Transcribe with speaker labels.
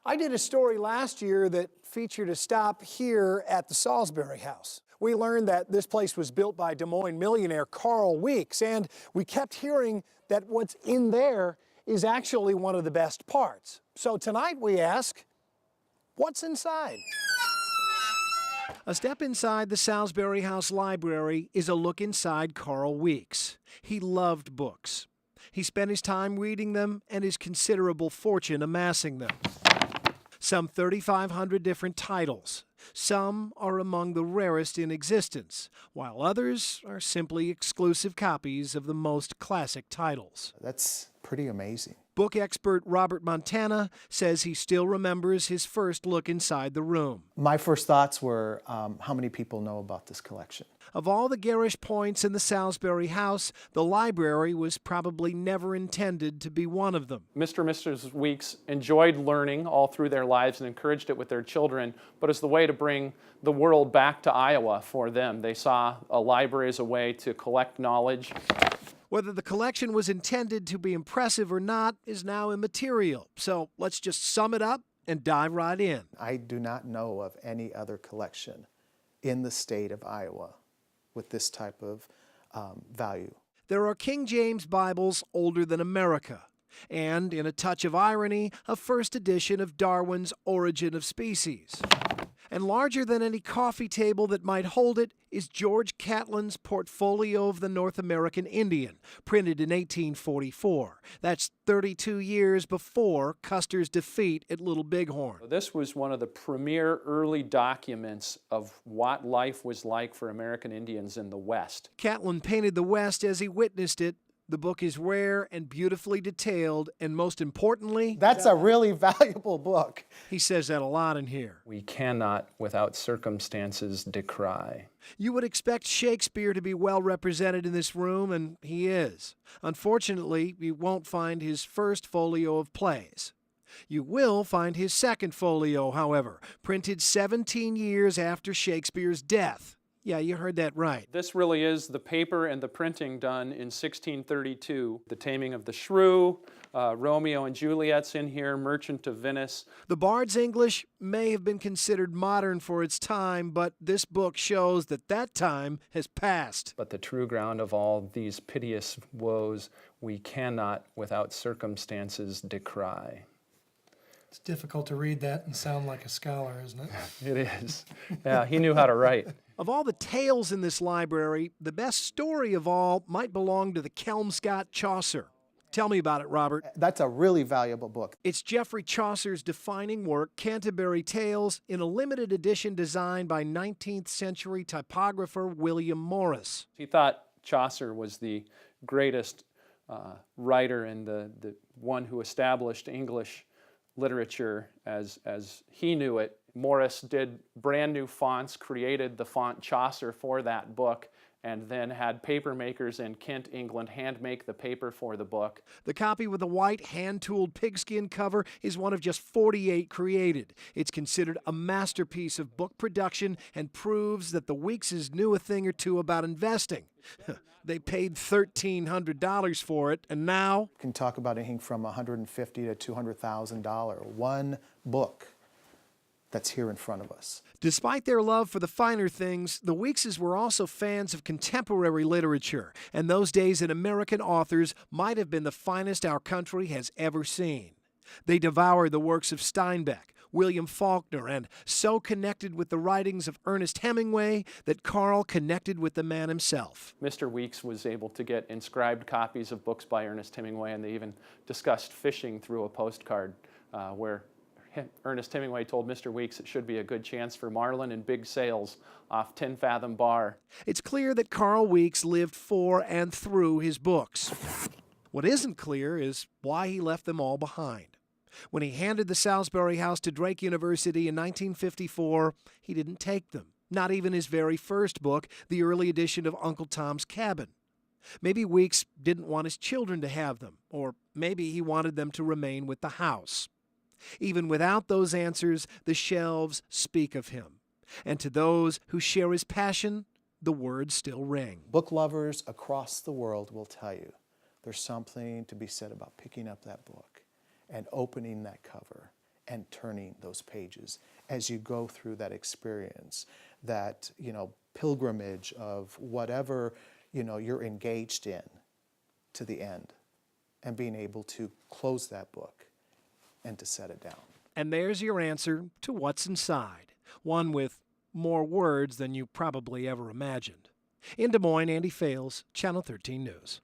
Speaker 1: I did a story last year that featured a stop here at the Salisbury House. We learned that this place was built by Des Moines millionaire Carl Weeks, and we kept hearing that what's in there is actually one of the best parts. So tonight we ask, what's inside? A step inside the Salisbury House Library is a look inside Carl Weeks. He loved books. He spent his time reading them and his considerable fortune amassing them. Some 3,500 different titles. Some are among the rarest in existence, while others are simply exclusive copies of the most classic titles.
Speaker 2: That's pretty amazing.
Speaker 1: Book expert Robert Montana says he still remembers his first look inside the room.
Speaker 2: My first thoughts were, how many people know about this collection?
Speaker 1: Of all the garish points in the Salisbury House, the library was probably never intended to be one of them.
Speaker 3: Mr. and Mrs. Weeks enjoyed learning all through their lives and encouraged it with their children, but as the way to bring the world back to Iowa for them. They saw a library as a way to collect knowledge.
Speaker 1: Whether the collection was intended to be impressive or not is now immaterial. So let's just sum it up and dive right in.
Speaker 2: I do not know of any other collection in the state of Iowa with this type of value.
Speaker 1: There are King James Bibles older than America, and in a touch of irony, a first edition of Darwin's Origin of Species. And larger than any coffee table that might hold it is George Catlin's Portfolio of the North American Indian, printed in 1844. That's 32 years before Custer's defeat at Little Bighorn.
Speaker 3: This was one of the premier early documents of what life was like for American Indians in the West.
Speaker 1: Catlin painted the West as he witnessed it. The book is rare and beautifully detailed, and most importantly,
Speaker 2: that's a really valuable book.
Speaker 1: He says that a lot in here.
Speaker 3: We cannot, without circumstances, decry.
Speaker 1: You would expect Shakespeare to be well represented in this room, and he is. Unfortunately, you won't find his first folio of plays. You will find his second folio, however, printed 17 years after Shakespeare's death. Yeah, you heard that right.
Speaker 3: This really is the paper and the printing done in 1632. The Taming of the Shrew, Romeo and Juliet's in here, Merchant of Venice.
Speaker 1: The Bard's English may have been considered modern for its time, but this book shows that that time has passed.
Speaker 3: But the true ground of all these piteous woes, we cannot, without circumstances, decry.
Speaker 4: It's difficult to read that and sound like a scholar, isn't it?
Speaker 3: It is. Yeah, he knew how to write.
Speaker 1: Of all the tales in this library, the best story of all might belong to the Kelmscott Chaucer. Tell me about it, Robert.
Speaker 2: That's a really valuable book.
Speaker 1: It's Geoffrey Chaucer's defining work, Canterbury Tales, in a limited edition designed by 19th century typographer William Morris.
Speaker 3: He thought Chaucer was the greatest writer and the one who established English literature as he knew it. Morris did brand new fonts, created the font Chaucer for that book, and then had paper makers in Kent, England, hand make the paper for the book.
Speaker 1: The copy with the white hand-tooled pigskin cover is one of just 48 created. It's considered a masterpiece of book production and proves that the Weekses knew a thing or two about investing. They paid $1,300 for it, and now...
Speaker 2: You can talk about anything from $150,000 to $200,000. One book that's here in front of us.
Speaker 1: Despite their love for the finer things, the Weekses were also fans of contemporary literature, and those days in American authors might have been the finest our country has ever seen. They devoured the works of Steinbeck, William Faulkner, and so connected with the writings of Ernest Hemingway that Carl connected with the man himself.
Speaker 3: Mr. Weeks was able to get inscribed copies of books by Ernest Hemingway, and they even discussed fishing through a postcard where Ernest Hemingway told Mr. Weeks it should be a good chance for marlin and big sails off 10 Fathom Bar.
Speaker 1: It's clear that Carl Weeks lived for and through his books. What isn't clear is why he left them all behind. When he handed the Salisbury House to Drake University in 1954, he didn't take them, not even his very first book, the early edition of Uncle Tom's Cabin. Maybe Weeks didn't want his children to have them, or maybe he wanted them to remain with the house. Even without those answers, the shelves speak of him. And to those who share his passion, the words still ring.
Speaker 2: Book lovers across the world will tell you there's something to be said about picking up that book and opening that cover and turning those pages as you go through that experience, that, pilgrimage of whatever, you're engaged in to the end, and being able to close that book and to set it down.
Speaker 1: And there's your answer to what's inside, one with more words than you probably ever imagined. In Des Moines, Andy Fales, Channel 13 News.